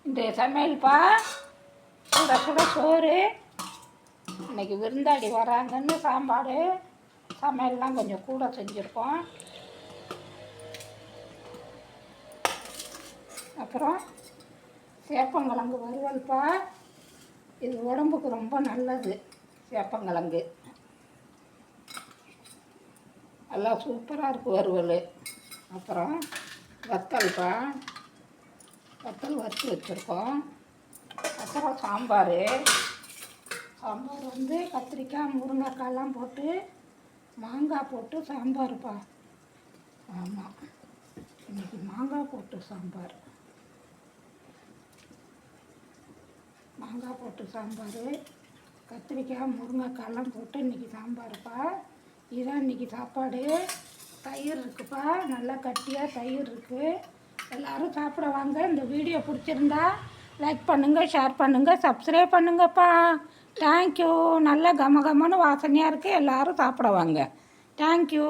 இன்றைய சமையல்ப்பா சுட சுட சோறு. இன்றைக்கி விருந்தாடி வராங்கன்னு சாம்பார் சமையல்லாம் கொஞ்சம் கூட செஞ்சுருக்கோம். அப்புறம் சேப்பங்கிழங்கு வறுவல்ப்பா. இது உடம்புக்கு ரொம்ப நல்லது. சேப்பங்கிழங்கு நல்லா சூப்பராக இருக்குது வறுவல். அப்புறம் வத்தல்ப்பா, வத்தல் வறுத்து வச்சுருக்கோம். அப்புறம் சாம்பார் வந்து கத்திரிக்காய் முருங்கைக்காயெல்லாம் போட்டு மாங்காய் போட்டு சாம்பார்ப்பா. ஆமாம், இன்றைக்கி மாங்காய் போட்டு சாம்பார். மாங்காய் போட்டு சாம்பார், கத்திரிக்காய் முருங்கைக்காயெல்லாம் போட்டு இன்றைக்கி சாம்பார்ப்பா. இதான் இன்றைக்கி சாப்பாடு. தயிர் இருக்குப்பா, நல்லா கட்டியாக தயிர் இருக்குது. எல்லோரும் சாப்பிட வாங்க. இந்த வீடியோ பிடிச்சிருந்தா லைக் பண்ணுங்கள், ஷேர் பண்ணுங்கள், சப்ஸ்கிரைப் பண்ணுங்கப்பா. தேங்க்யூ. நல்லா கமகமன்னு வாசனையாக இருக்குது. எல்லோரும் சாப்பிட வாங்க. தேங்க்யூ.